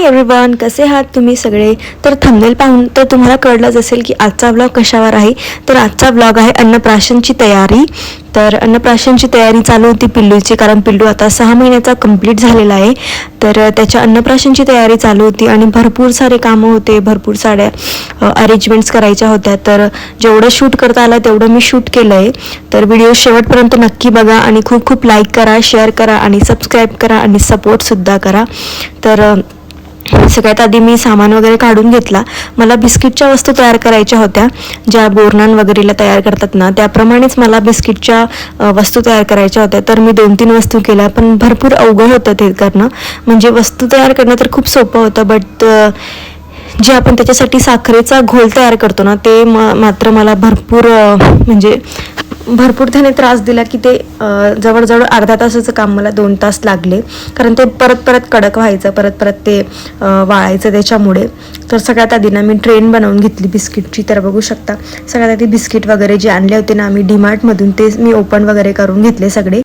Hi everyone, कसे आहात तुम्ही सगळे. तर थंबनेल पाहून तर तुम्हाला कळलंच असेल की आजचा व्लॉग कशावर आहे. तर आजचा व्लॉग आहे अन्नप्राशनची तयारी. तर अन्नप्राशनची तयारी चालू होती पिल्लूची, कारण पिल्लू आता 6 महिन्याचा कंप्लीट झालेला आहे. तर त्याच्या अन्नप्राशनची तयारी चालू होती आणि भरपूर सारे कामं होते, भरपूर साऱ्या अरेंजमेंट्स करायच्या होत्या. तर जेवढं शूट करता आलं तेवढं मी शूट केलं आहे. तर व्हिडिओ शेवटपर्यंत नक्की बघा आणि खूप खूप लाईक करा, शेअर करा आणि सबस्क्राईब करा आणि सपोर्टसुद्धा करा. तर सगळ्यात आधी मी सामान वगैरे काढून घेतला. मला बिस्किटच्या वस्तू तयार करायच्या होत्या, ज्या बोरनान वगैरेला तयार करतात ना, त्याप्रमाणेच मला बिस्किटच्या वस्तू तयार करायच्या होत्या. तर मी 2-3 वस्तू केल्या, पण भरपूर अवघड होतं ते करणं. म्हणजे वस्तू तयार करणं तर खूप सोपं होतं, बट जे आपण त्याच्यासाठी साखरेचा घोल तयार करतो ना, ते मात्र मला भरपूर त्याने त्रास दिला की ते जवळजवळ अर्धा तासाचं काम मला 2 तास लागले, कारण ते परत कडक व्हायचं, परत ते वाळायचं त्याच्यामुळे. तर सगळ्यात आधी ना मी ट्रेन बनवून घेतली बिस्किटची. तर बघू शकता, सगळ्यात आधी बिस्किट वगैरे जे आणले होते ना आम्ही डीमार्टमधून, ते मी ओपन वगैरे करून घेतले सगळे.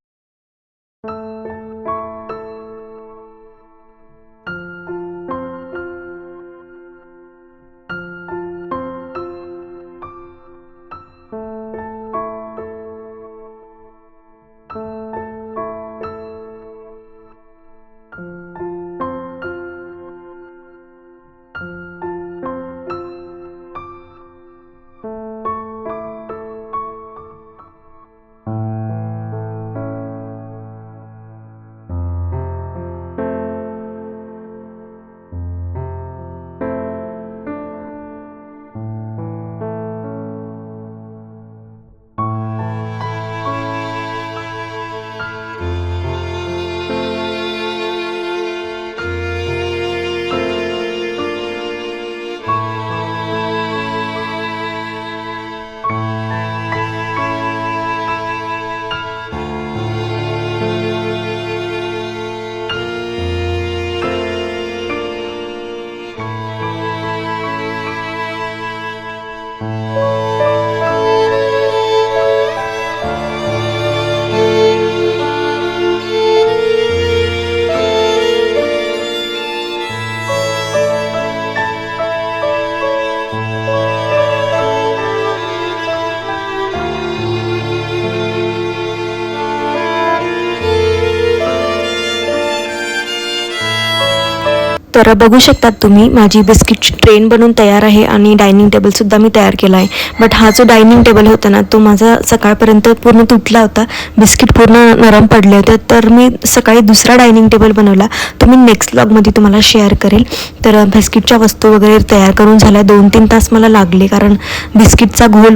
तर बघू शकतात तुम्ही, माझी बिस्किटची ट्रेन बनवून तयार आहे आणि डायनिंग टेबलसुद्धा मी तयार केला आहे. बट हा जो डायनिंग टेबल होता ना, तो माझा सकाळपर्यंत पूर्ण तुटला होता, बिस्किट पूर्ण नरम पडले होते. तर मी सकाळी दुसरा डायनिंग टेबल बनवला, तो मी नेक्स्ट व्लॉगमध्ये तुम्हाला शेअर करेल. तर बिस्किटच्या वस्तू वगैरे तयार करून झाल्या, 2-3 तास मला लागले, कारण बिस्किटचा घोल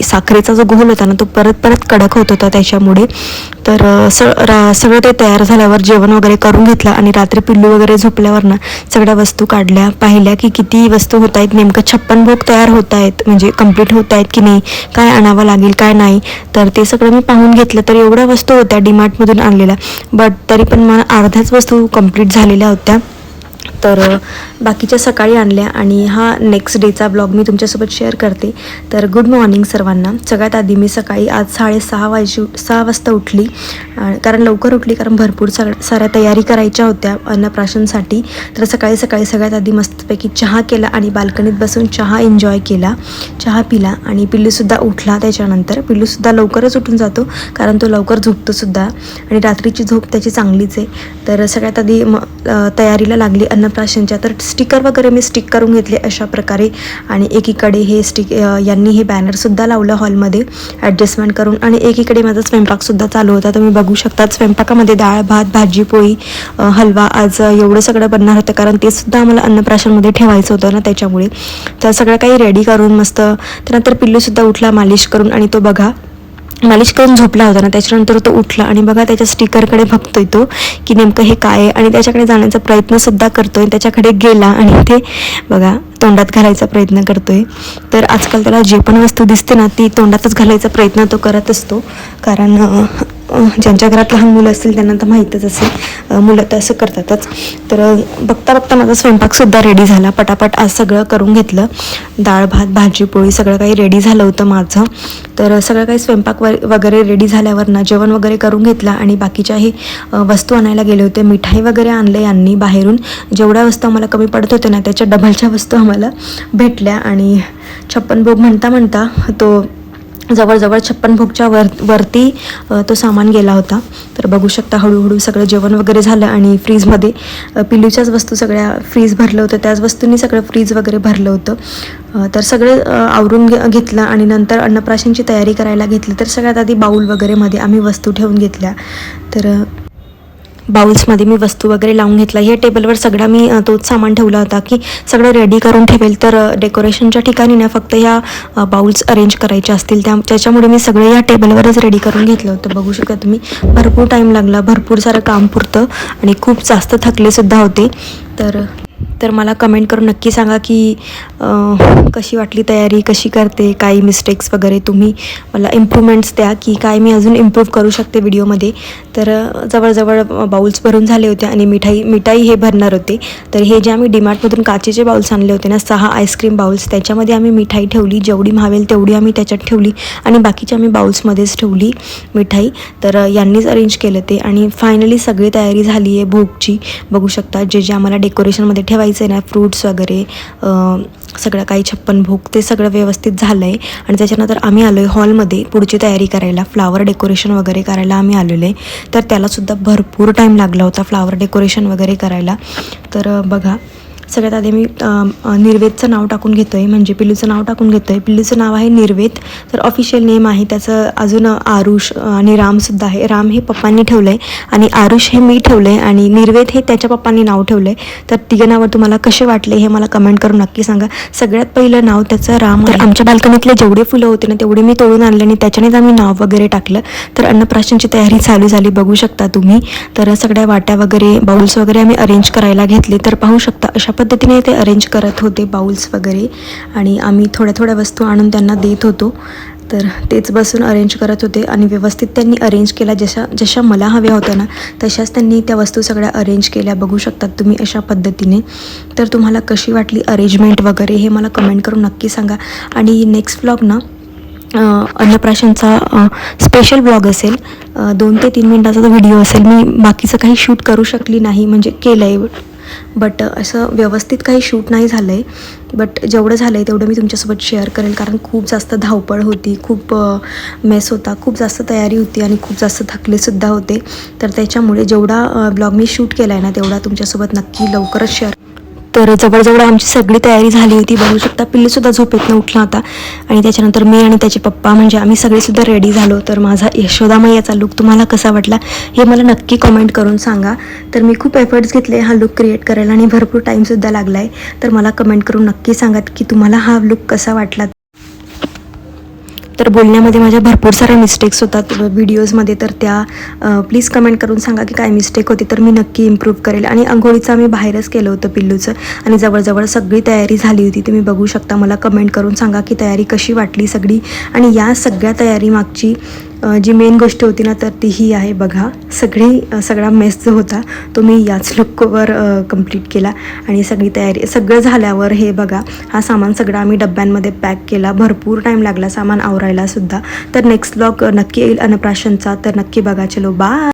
साखरेचा जो घोल होता ना, तो परत कडक होत होता त्याच्यामुळे. तर सगळं ते तयार झाल्यावर जेवण वगैरे करून घेतलं आणि रात्री पिल्लू वगैरे झोपल्यावर ना सगळ्या वस्तू काढल्या, पाहिल्या की किती वस्तू होत आहेत, नेमकं 56 भोग तयार होत आहेत, म्हणजे कंप्लीट होत आहेत की नाही, काय आणावं लागेल काय नाही. तर ते सगळं मी पाहून घेतलं. तर एवढ्या वस्तू होत्या डीमार्टमधून आणलेल्या, बट तरी पण मला अर्ध्याच वस्तू कंप्लीट झालेल्या होत्या. तर बाकीच्या सकाळी आणल्या आणि हा नेक्स्ट डेचा ब्लॉग मी तुमच्यासोबत शेअर करते. तर गुड मॉर्निंग सर्वांना. सगळ्यात आधी मी सकाळी आज 6:30 वाजता उठली, कारण लवकर उठली, कारण भरपूर साऱ्या तयारी करायच्या होत्या अन्नप्राशनसाठी. तर सकाळी सगळ्यात आधी मस्तपैकी चहा केला आणि बाल्कनीत बसून चहा एन्जॉय केला, चहा पिला. आणि पिल्लूसुद्धा उठला. त्याच्यानंतर पिल्लूसुद्धा लवकरच उठून जातो, कारण तो लवकर झोपतोसुद्धा आणि रात्रीची झोप त्याची चांगलीच आहे. तर सगळ्यात आधी तयारीला लागली अन्नप्राशनच्या. तर स्टिकर वगैरे मी स्टिक करून घेतले अशा प्रकारे, आणि एकीकडे हे यांनी हे बॅनरसुद्धा लावलं हॉलमध्ये ॲडजस्टमेंट करून, आणि एकीकडे माझा स्वयंपाकसुद्धा चालू होता. तुम्ही बघू शकता, स्वयंपाकामध्ये डाळ भात भाजी पोळी हलवा आज एवढं सगळं बनणार होतं, कारण ते सुद्धा आम्हाला अन्नप्राशनमध्ये ठेवायचं होतं ना, त्याच्यामुळे. तर सगळं काही रेडी करून मस्त, त्यानंतर पिल्लूसुद्धा उठला मालिश करून, आणि तो बघा मालिश करून झोपला होता ना, त्याच्यानंतर तो उठला आणि बघा त्याच्या स्टिकरकडे बघतोय तो की नेमकं हे काय आहे, आणि त्याच्याकडे जाण्याचा प्रयत्नसुद्धा करतोय. त्याच्याकडे गेला आणि ते बघा तोंडात घालायचा प्रयत्न करतोय. तर आजकाल त्याला जे पण वस्तू दिसते ना, ती तोंडातच घालायचा प्रयत्न तो करत असतो, कारण ज्यांच्या घरात लहान मुलं असतील त्यांना तर माहीतच असेल, मुलं तर असं करतातच. तर बघता बघता माझा स्वयंपाकसुद्धा रेडी झाला. पटापट आज सगळं करून घेतलं. डाळ भात भाजी पोळी सगळं काही रेडी झालं होतं माझं. तर सगळं काही स्वयंपाक वगैरे रेडी झाल्यावर ना जेवण वगैरे करून घेतलं आणि बाकीच्याही वस्तू आणायला गेले होते. मिठाई वगैरे आणले यांनी बाहेरून. जेवढ्या वस्तू आम्हाला कमी पडत होत्या ना त्याच्या डबलच्या वस्तू आम्हाला भेटल्या. आणि 56 भोग म्हणता तो जवळजवळ 56 भोगच्या वरती तो सामान गेला होता. तर बघू शकता हळूहळू सगळं जेवण वगैरे झालं आणि फ्रीजमध्ये पिल्लूच्याच वस्तू सगळ्या फ्रीज भरलं होतं. त्याच वस्तूंनी सगळं फ्रीज वगैरे भरलं होतं. तर सगळं आवरून घेतलं आणि नंतर अन्नप्राशनची तयारी करायला घेतली. तर सगळ्यात आधी बाऊल वगैरेमध्ये आम्ही वस्तू ठेवून घेतल्या. तर बाउल्समध्ये मी वस्तू वगैरे लावून घेतला. ह्या टेबलवर सगळा मी तोच सामान ठेवला होता की सगळं रेडी करून ठेवेल. तर डेकोरेशनच्या ठिकाणी ना फक्त ह्या बाउल्स अरेंज करायचे असतील त्याच्यामुळे मी सगळं या टेबलवरच रेडी करून घेतलं होतं. बघू शकता तुम्ही भरपूर टाईम लागला, भरपूर सारं काम पुरतं आणि खूप जास्त थकलेसुद्धा होते. तर मला कमेंट करून नक्की सांगा की कशी वाटली तयारी, कशी करते, काही मिस्टेक्स वगैरे तुम्ही मला इम्प्रूव्हमेंट्स द्या की काय मी अजून इम्प्रूव्ह करू शकते व्हिडिओमध्ये. तर जवळजवळ बाउल्स भरून झाले होते आणि मिठाई हे भरणार होते. तर हे जे आम्ही डीमार्टमधून काचेचे बाउल्स आणले होते ना 6 आईस्क्रीम बाउल्स, त्याच्यामध्ये आम्ही मिठाई ठेवली. जेवढी मावेल तेवढी आम्ही त्याच्यात ठेवली आणि बाकीची आम्ही बाउल्समध्येच ठेवली मिठाई. तर यांनीच अरेंज केलं ते आणि फायनली सगळी तयारी झाली आहे भोगची. बघू शकता जे आम्हाला डेकोरेशनमध्ये ठेवायचं आहे ना, फ्रूट्स वगैरे सगळं काही 56 भोग ते सगळं व्यवस्थित झालं आहे. आणि त्याच्यानंतर आम्ही आलो आहे हॉलमध्ये पुढची तयारी करायला, फ्लावर डेकोरेशन वगैरे करायला आम्ही आलेलो आहे. तर त्यालासुद्धा भरपूर टाईम लागला होता फ्लावर डेकोरेशन वगैरे करायला. तर बघा सगळ्यात आधी मी निर्वेदचं नाव टाकून घेतो आहे, म्हणजे पिल्लूचं नाव टाकून घेतो आहे. पिल्लूचं नाव आहे निर्वेद. तर ऑफिशियल नेम आहे त्याचं. अजून आरुष आणि रामसुद्धा आहे. राम हे पप्पांनी ठेवलं आहे आणि आरुष हे मी ठेवलं आहे आणि निर्वेद हे त्याच्या पप्पांनी नाव ठेवलं आहे. तर तिघं नावं तुम्हाला कसे वाटले हे मला कमेंट करून नक्की सांगा. सगळ्यात पहिलं नाव त्याचं राम. तर आमच्या बाल्कनीतले जेवढे फुलं होते ना तेवढे मी तोडून आणले आणि त्याच्यानेच आम्ही नाव वगैरे टाकलं. तर अन्नप्राशनची तयारी चालू झाली बघू शकता तुम्ही. तर सगळ्या वाट्या वगैरे बाउल्स वगैरे आम्ही अरेंज करायला घेतले. तर पाहू शकता अशा पद्धतीने ते अरेंज करत होते बाउल्स वगैरे आणि आम्ही थोड्या वस्तू आणून त्यांना देत होतो. तर तेच बसून अरेंज करत होते आणि व्यवस्थित त्यांनी अरेंज केला. जशा मला हव्या होत्या ना तशाच त्यांनी त्या वस्तू सगळ्या अरेंज केल्या बघू शकतात तुम्ही अशा पद्धतीने. तर तुम्हाला कशी वाटली अरेंजमेंट वगैरे हे मला कमेंट करून नक्की सांगा. आणि नेक्स्ट व्लॉग ना अन्नप्राशनचा स्पेशल व्लॉग असेल. 2 ते 3 मिनटाचा व्हिडिओ असेल. मी बाकीचं काही शूट करू शकली नाही, म्हणजे केलं आहे बट असं व्यवस्थित काही शूट नाही झालं आहे. बट जेवढं झालं आहे तेवढं मी तुमच्यासोबत शेअर करेल, कारण खूप जास्त धावपळ होती, खूप मेस होता, खूप जास्त तयारी होती आणि खूप जास्त थकलेसुद्धा होते. तर त्याच्यामुळे जेवढा ब्लॉग मी शूट केला आहे ना तेवढा तुमच्यासोबत नक्की लवकरच शेअर. तर जवळजवळ आमची सगळी तयारी झाली होती बघू शकता. पिल्लूसुद्धा झोपेतनं उठला होता आणि त्याच्यानंतर मी आणि त्याचे पप्पा म्हणजे आम्ही सगळेसुद्धा रेडी झालो. तर माझा यशोदामय्याचा लुक तुम्हाला कसा वाटला हे मला नक्की कमेंट करून सांगा. तर मी खूप एफर्ट्स घेतले हा लुक क्रिएट करायला आणि भरपूर टाईमसुद्धा लागला आहे. तर मला कमेंट करून नक्की सांगा की तुम्हाला हा लुक कसा वाटला. तर बोलण्यामध्ये माझ्या भरपूर साऱ्या मिस्टेक्स होतात व्हिडिओजमध्ये. तर त्या प्लीज कमेंट करून सांगा की काय मिस्टेक होती, तर मी नक्की इम्प्रूव्ह करेल. आणि अंघोळीचं आम्ही बाहेरच केलं होतं पिल्लूचं आणि जवळजवळ सगळी तयारी झाली होती. तुम्ही बघू शकता. मला कमेंट करून सांगा की तयारी कशी वाटली सगळी. आणि या सगळ्या तयारीमागची जी मेन गोष्ट होती ना तर ती ही आहे बघा. सगळा मेस जो होता तो मी याच लुकवर कंप्लीट केला. आणि सगळी तयारी सगळं झाल्यावर हे बघा हा सामान सगळं आम्ही डब्यांमध्ये पॅक केला. भरपूर टाईम लागला सामान आवरायला सुद्धा. तर नेक्स्ट व्लॉग नक्की येईल अन्नप्राशनचा, तर नक्की बघा. चलो बाय.